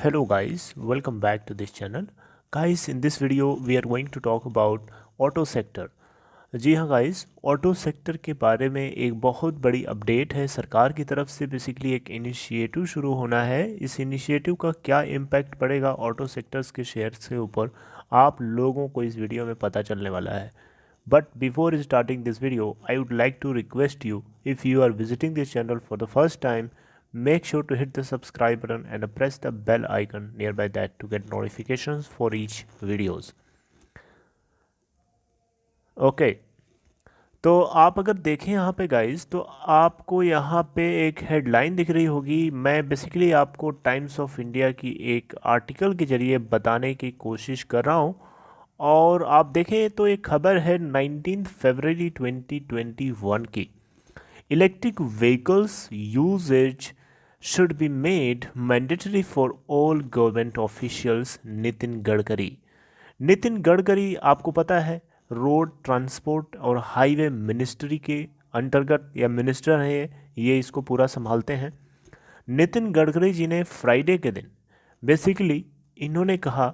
Hello guys, welcome back to this channel. Guys, in this video we are going to talk about auto sector. जी हाँ guys, auto sector के बारे में एक बहुत बड़ी अपडेट है। सरकार की तरफ से बेसिकली एक इनिशिएटिव शुरू होना है। इस इनिशिएटिव का क्या इम्पैक्ट पड़ेगा ऑटो सेक्टर्स के शेयर्स के ऊपर, आप लोगों को इस वीडियो में पता चलने वाला है। But before starting this video I would like to request you, if you are visiting this channel for the first time, make sure to hit the subscribe button and press the bell icon nearby that to get notifications for each videos. Okay, तो आप अगर देखें यहाँ पे guys, तो आपको यहाँ पे एक हेडलाइन दिख रही होगी। मैं बेसिकली आपको टाइम्स ऑफ इंडिया की एक आर्टिकल के ज़रिए बताने की कोशिश कर रहा हूँ। और आप देखें तो एक खबर है 19 फरवरी 2021 की। Electric vehicles uses should be made mandatory for all government officials, Nitin Gadkari. Nitin Gadkari आपको पता है रोड ट्रांसपोर्ट और हाईवे मिनिस्ट्री के अंतर्गत या मिनिस्टर हैं, ये इसको पूरा संभालते हैं। नितिन गडकरी जी ने फ्राइडे के दिन बेसिकली इन्होंने कहा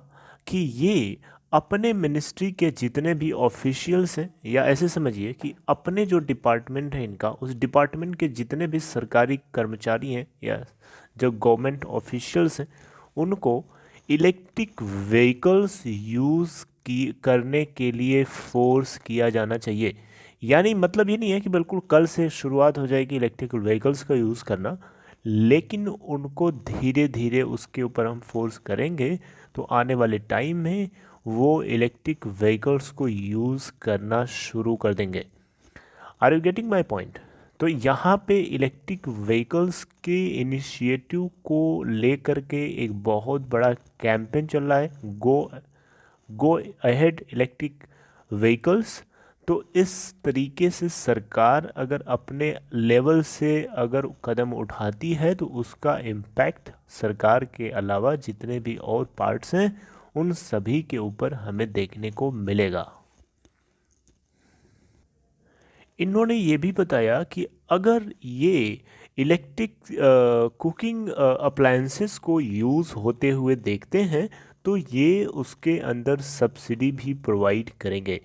कि ये अपने मिनिस्ट्री के जितने भी ऑफिशियल्स हैं, या ऐसे समझिए कि अपने जो डिपार्टमेंट है इनका, उस डिपार्टमेंट के जितने भी सरकारी कर्मचारी हैं या जो गवर्नमेंट ऑफिशियल्स हैं, उनको इलेक्ट्रिक व्हीकल्स यूज़ की करने के लिए फोर्स किया जाना चाहिए। यानी मतलब ये नहीं है कि बिल्कुल कल से शुरुआत हो जाएगी इलेक्ट्रिक व्हीकल्स का यूज़ करना, लेकिन उनको धीरे धीरे उसके ऊपर हम फोर्स करेंगे तो आने वाले टाइम में वो इलेक्ट्रिक व्हीकल्स को यूज़ करना शुरू कर देंगे। Are you getting my point? तो यहाँ पे इलेक्ट्रिक व्हीकल्स के इनिशिएटिव को लेकर के एक बहुत बड़ा कैंपेन चल रहा है, गो अहेड इलेक्ट्रिक व्हीकल्स। तो इस तरीके से सरकार अगर अपने लेवल से अगर कदम उठाती है तो उसका इम्पैक्ट सरकार के अलावा जितने भी और पार्ट्स हैं उन सभी के ऊपर हमें देखने को मिलेगा। इन्होंने ये भी बताया कि अगर ये इलेक्ट्रिक कुकिंग अप्लायंसेस को यूज़ होते हुए देखते हैं तो ये उसके अंदर सब्सिडी भी प्रोवाइड करेंगे।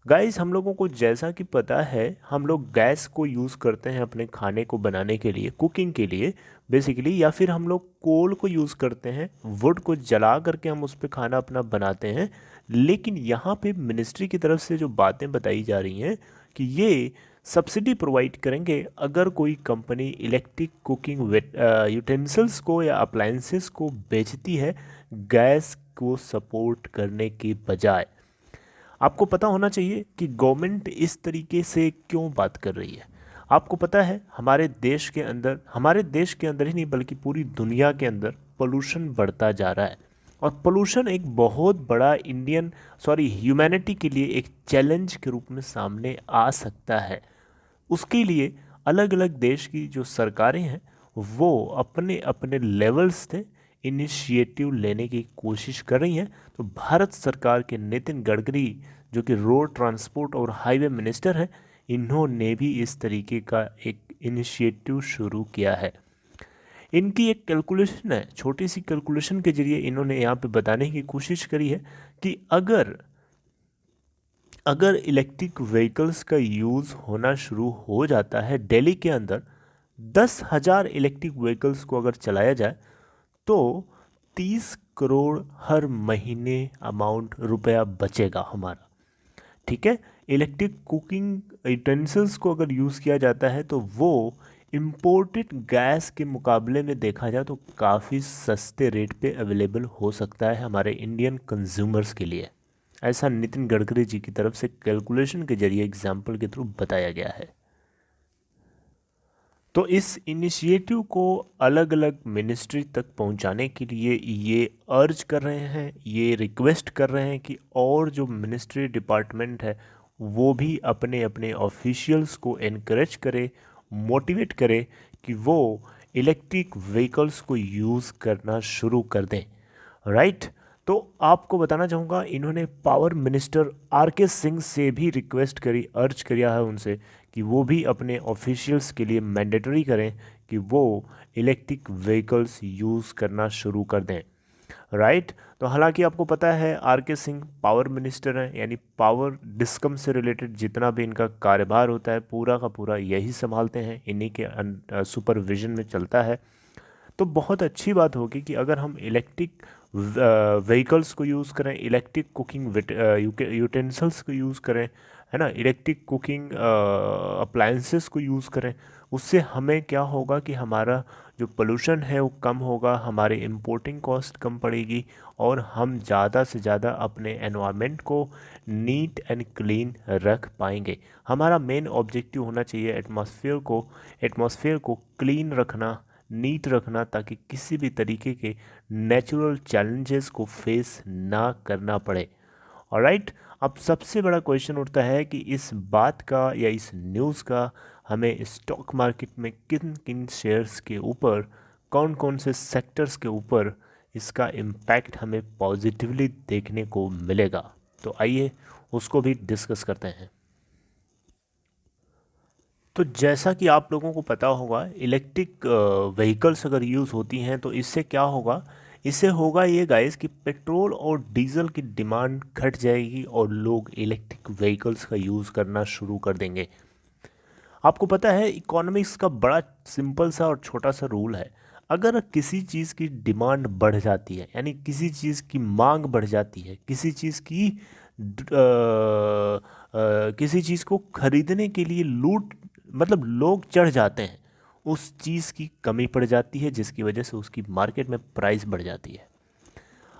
गाइस, हम लोगों को जैसा कि पता है, हम लोग गैस को यूज़ करते हैं अपने खाने को बनाने के लिए, कुकिंग के लिए बेसिकली, या फिर हम लोग कोल को यूज़ करते हैं, वुड को जला करके हम उस पर खाना अपना बनाते हैं। लेकिन यहाँ पे मिनिस्ट्री की तरफ से जो बातें बताई जा रही हैं कि ये सब्सिडी प्रोवाइड करेंगे अगर कोई कंपनी इलेक्ट्रिक कुकिंग यूटेंसिल्स को या अप्लायंसेस को बेचती है गैस को सपोर्ट करने के बजाय। आपको पता होना चाहिए कि गवर्नमेंट इस तरीके से क्यों बात कर रही है। आपको पता है हमारे देश के अंदर ही नहीं बल्कि पूरी दुनिया के अंदर पोल्यूशन बढ़ता जा रहा है, और पोल्यूशन एक बहुत बड़ा ह्यूमैनिटी के लिए एक चैलेंज के रूप में सामने आ सकता है। उसके लिए अलग अलग देश की जो सरकारें हैं वो अपने अपने लेवल्स से इनिशिएटिव लेने की कोशिश कर रही हैं। तो भारत सरकार के नितिन गडकरी जो कि रोड ट्रांसपोर्ट और हाईवे मिनिस्टर हैं, इन्होंने भी इस तरीके का एक इनिशिएटिव शुरू किया है। इनकी एक कैलकुलेशन है, छोटी सी कैलकुलेशन के जरिए इन्होंने यहाँ पे बताने की कोशिश करी है कि अगर इलेक्ट्रिक व्हीकल्स का यूज़ होना शुरू हो जाता है दिल्ली के अंदर, 10,000 इलेक्ट्रिक व्हीकल्स को अगर चलाया जाए तो 30 करोड़ हर महीने रुपया बचेगा हमारा। ठीक है, इलेक्ट्रिक कुकिंग यूटेंसिल्स को अगर यूज़ किया जाता है तो वो इम्पोर्टेड गैस के मुकाबले में देखा जाए तो काफ़ी सस्ते रेट पे अवेलेबल हो सकता है हमारे इंडियन कंज्यूमर्स के लिए। ऐसा नितिन गडकरी जी की तरफ से कैलकुलेशन के जरिए एग्जाम्पल के थ्रू बताया गया है। तो इस इनिशिएटिव को अलग अलग मिनिस्ट्री तक पहुंचाने के लिए ये अर्ज कर रहे हैं, ये रिक्वेस्ट कर रहे हैं कि और जो मिनिस्ट्री डिपार्टमेंट है वो भी अपने अपने ऑफिशियल्स को एनकरेज करे, मोटिवेट करे कि वो इलेक्ट्रिक व्हीकल्स को यूज़ करना शुरू कर दें। राइट। तो आपको बताना चाहूँगा, इन्होंने पावर मिनिस्टर आर.के. सिंह से भी रिक्वेस्ट करी, अर्ज किया है उनसे कि वो भी अपने ऑफिशियल्स के लिए मैंडेटरी करें कि वो इलेक्ट्रिक व्हीकल्स यूज़ करना शुरू कर दें, राइट। तो हालांकि आपको पता है आर.के. सिंह पावर मिनिस्टर हैं, यानी पावर डिस्कम से रिलेटेड जितना भी इनका कार्यभार होता है पूरा का पूरा यही संभालते हैं, इन्हीं के सुपरविजन में चलता है। तो बहुत अच्छी बात होगी कि अगर हम इलेक्ट्रिक व्हीकल्स को यूज़ करें, इलेक्ट्रिक कुकिंग यूटेंसिल्स को यूज़ करें, है ना, इलेक्ट्रिक कुकिंग अप्लायंसेस को यूज़ करें। उससे हमें क्या होगा कि हमारा जो पोल्यूशन है वो कम होगा, हमारे इंपोर्टिंग कॉस्ट कम पड़ेगी और हम ज़्यादा से ज़्यादा अपने एनवायरनमेंट को नीट एंड क्लीन रख पाएंगे। हमारा मेन ऑब्जेक्टिव होना चाहिए एटमॉस्फेयर को क्लीन रखना, नीट रखना, ताकि किसी भी तरीके के नेचुरल चैलेंजेस को फेस ना करना पड़े। ऑलराइट, अब सबसे बड़ा क्वेश्चन उठता है कि इस बात का या इस न्यूज़ का हमें स्टॉक मार्केट में किन किन शेयर्स के ऊपर, कौन कौन से सेक्टर्स के ऊपर इसका इम्पैक्ट हमें पॉजिटिवली देखने को मिलेगा। तो आइए उसको भी डिस्कस करते हैं। तो जैसा कि आप लोगों को पता होगा, इलेक्ट्रिक व्हीकल्स अगर यूज़ होती हैं तो इससे क्या होगा, इससे होगा ये गाइस कि पेट्रोल और डीजल की डिमांड घट जाएगी और लोग इलेक्ट्रिक व्हीकल्स का यूज़ करना शुरू कर देंगे। आपको पता है इकोनॉमिक्स का बड़ा सिंपल सा और छोटा सा रूल है, अगर किसी चीज़ की डिमांड बढ़ जाती है, यानी किसी चीज़ की मांग बढ़ जाती है, किसी चीज़ की किसी चीज़ को खरीदने के लिए मतलब लोग चढ़ जाते हैं, उस चीज़ की कमी पड़ जाती है, जिसकी वजह से उसकी मार्केट में प्राइस बढ़ जाती है।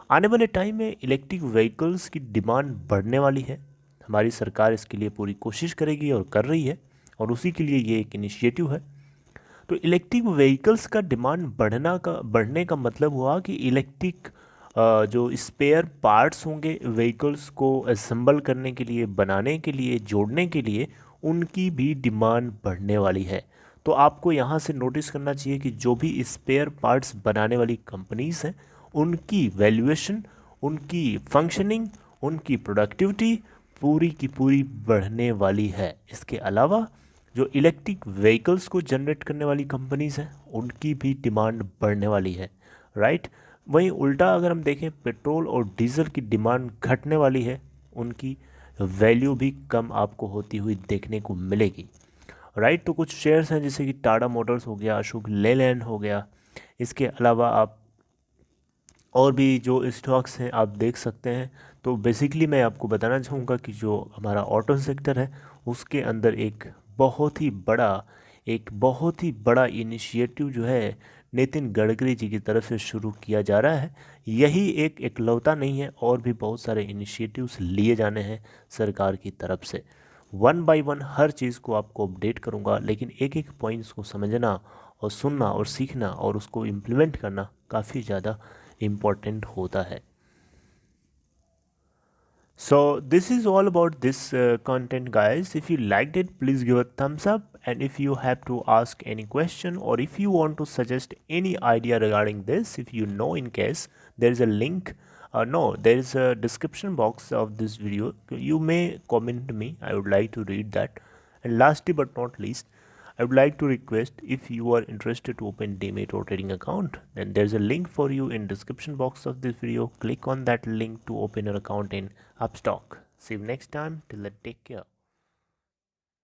आने वाले टाइम में इलेक्ट्रिक व्हीकल्स की डिमांड बढ़ने वाली है। हमारी सरकार इसके लिए पूरी कोशिश करेगी और कर रही है, और उसी के लिए ये एक इनिशिएटिव है। तो इलेक्ट्रिक व्हीकल्स का डिमांड बढ़ने का मतलब हुआ कि इलेक्ट्रिक जो स्पेयर पार्ट्स होंगे व्हीकल्स को असेंबल करने के लिए, बनाने के लिए, जोड़ने के लिए, उनकी भी डिमांड बढ़ने वाली है। तो आपको यहाँ से नोटिस करना चाहिए कि जो भी स्पेयर पार्ट्स बनाने वाली कंपनीज हैं उनकी वैल्यूएशन, उनकी फंक्शनिंग, उनकी प्रोडक्टिविटी पूरी की पूरी बढ़ने वाली है। इसके अलावा जो इलेक्ट्रिक व्हीकल्स को जनरेट करने वाली कंपनीज हैं उनकी भी डिमांड बढ़ने वाली है, राइट। वहीं उल्टा अगर हम देखें, पेट्रोल और डीजल की डिमांड घटने वाली है, उनकी वैल्यू भी कम आपको होती हुई देखने को मिलेगी, राइट। तो कुछ शेयर्स हैं जैसे कि टाटा मोटर्स हो गया, अशोक लेलैंड हो गया, इसके अलावा आप और भी जो स्टॉक्स हैं आप देख सकते हैं। तो बेसिकली मैं आपको बताना चाहूँगा कि जो हमारा ऑटो सेक्टर है उसके अंदर एक बहुत ही बड़ा इनिशिएटिव जो है नितिन गडकरी जी की तरफ से शुरू किया जा रहा है। यही एक इकलौता नहीं है, और भी बहुत सारे इनिशिएटिव्स लिए जाने हैं सरकार की तरफ से। वन बाय वन हर चीज़ को आपको अपडेट करूँगा, लेकिन एक एक पॉइंट्स को समझना और सुनना और सीखना और उसको इम्प्लीमेंट करना काफ़ी ज़्यादा इम्पोर्टेंट होता है। So this is all about this content, guys. If you liked it, please give a thumbs up, and if you have to ask any question or if you want to suggest any idea regarding this, if you know, in case there is a link, no, there is a description box of this video, you may comment me, I would like to read that. And lastly but not least, I would like to request, if you are interested to open Demat or trading account, then there's a link for you in description box of this video. Click on that link to open your account in Upstock. See you next time. Till then, take care.